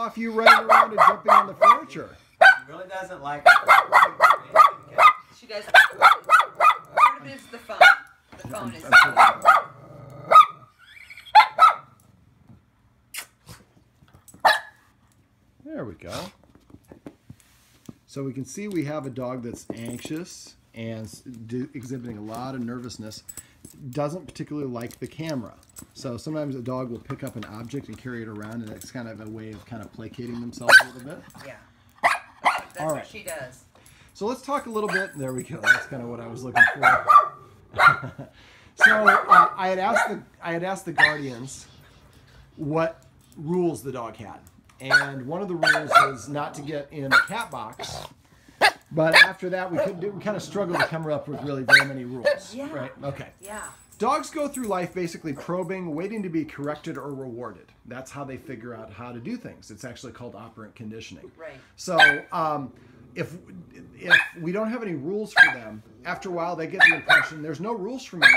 off you running around and jumping on the furniture. She really doesn't like it. She does. Part of it is the phone. The phone is. There we go. So we can see we have a dog that's anxious and exhibiting a lot of nervousness. Doesn't particularly like the camera. So sometimes a dog will pick up an object and carry it around, and it's kind of a way of kind of placating themselves a little bit. Yeah. That's All right. what she does. So let's talk a little bit. There we go. That's kind of what I was looking for. So I had asked the guardians what rules the dog had. And one of the rules was not to get in a cat box. But after that, we kind of struggled to come up with really very many rules. Yeah. Right? Okay. Yeah. Dogs go through life basically probing, waiting to be corrected or rewarded. That's how they figure out how to do things. It's actually called operant conditioning. Right. So if we don't have any rules for them, after a while they get the impression there's no rules for me.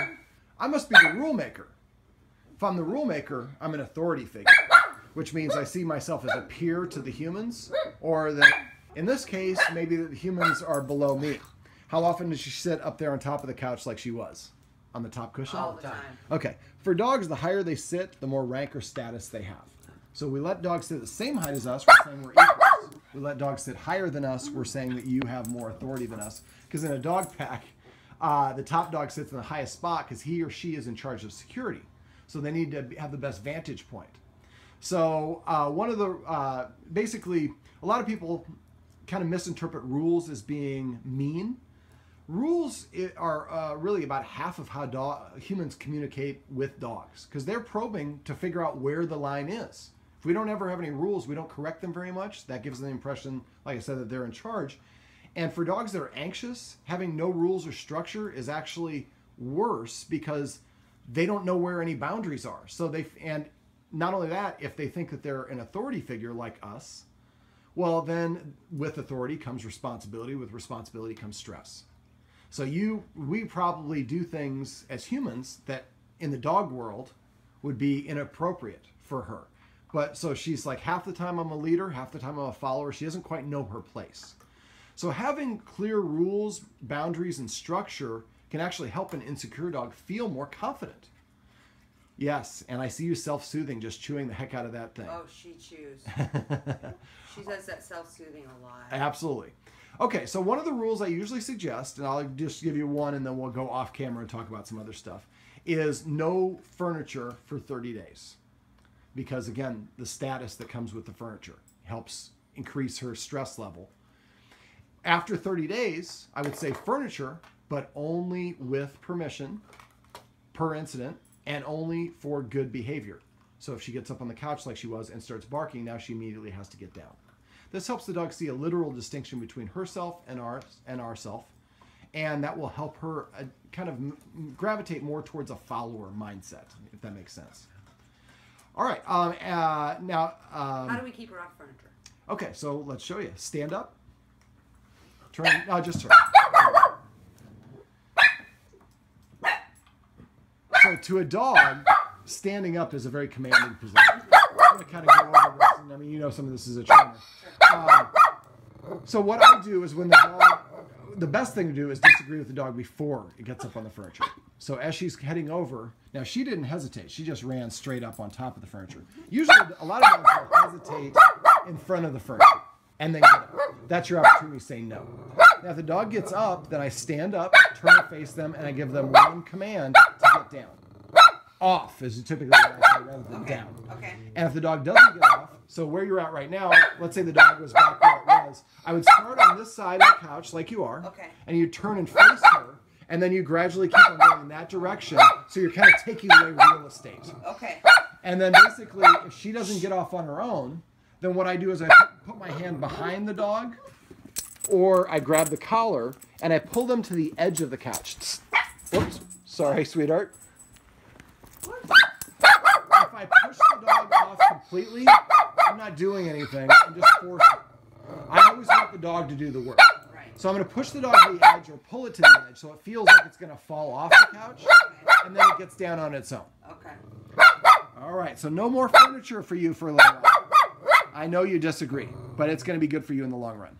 I must be the rule maker. If I'm the rule maker, I'm an authority figure, which means I see myself as a peer to the humans, or that in this case, maybe the humans are below me. How often does she sit up there on top of the couch like she was? On the top cushion? All the time. Okay. For dogs, the higher they sit, the more rank or status they have. So we let dogs sit at the same height as us, we're saying we're equals. We let dogs sit higher than us, we're saying that you have more authority than us. Because in a dog pack, the top dog sits in the highest spot because he or she is in charge of security. So they need to have the best vantage point. So one of the, basically, a lot of people kind of misinterpret rules as being mean. Rules are really about half of how humans communicate with dogs, because they're probing to figure out where the line is. If we don't ever have any rules, we don't correct them very much. That gives them the impression, like I said, that they're in charge. And for dogs that are anxious, having no rules or structure is actually worse because they don't know where any boundaries are. So and not only that, if they think that they're an authority figure like us, well, then with authority comes responsibility. With responsibility comes stress. So we probably do things as humans that in the dog world would be inappropriate for her. But so she's like, half the time I'm a leader, half the time I'm a follower. She doesn't quite know her place. So having clear rules, boundaries, and structure can actually help an insecure dog feel more confident. Yes, and I see you self-soothing, just chewing the heck out of that thing. Oh, she chews. She does that self-soothing a lot. Absolutely. Okay, so one of the rules I usually suggest, and I'll just give you one and then we'll go off camera and talk about some other stuff, is no furniture for 30 days. Because again, the status that comes with the furniture helps increase her stress level. After 30 days, I would say furniture, but only with permission per incident and only for good behavior. So if she gets up on the couch like she was and starts barking, now she immediately has to get down. This helps the dog see a literal distinction between herself and ourself, and that will help her kind of gravitate more towards a follower mindset, if that makes sense. All right, now... how do we keep her off furniture? Okay, so let's show you. Stand up. Turn, no, just turn. So to a dog, standing up is a very commanding position. I'm going to kind of go over this, and I mean, you know some of this is a trainer. So what I do is when the best thing to do is disagree with the dog before it gets up on the furniture. So as she's heading over, now she didn't hesitate. She just ran straight up on top of the furniture. Usually a lot of dogs will hesitate in front of the furniture and then get up. That's your opportunity to say no. Now if the dog gets up, then I stand up, turn and face them, and I give them one command to get down. Off is typically what I say rather than down. Okay. And if the dog doesn't get off, so where you're at right now, let's say the dog was back where it was, I would start on this side of the couch like you are, okay, and you turn and face her, and then you gradually keep on going in that direction, so you're kind of taking away real estate. Okay. And then basically, if she doesn't get off on her own, then what I do is I put my hand behind the dog, or I grab the collar, and I pull them to the edge of the couch. Whoops. Sorry, sweetheart. If I push the dog off completely, I'm not doing anything. I'm just forcing. I always want the dog to do the work. Right. So I'm going to push the dog to the edge or pull it to the edge so it feels like it's going to fall off the couch, and then it gets down on its own. Okay. All right, so no more furniture for you for a little while. I know you disagree, but it's going to be good for you in the long run.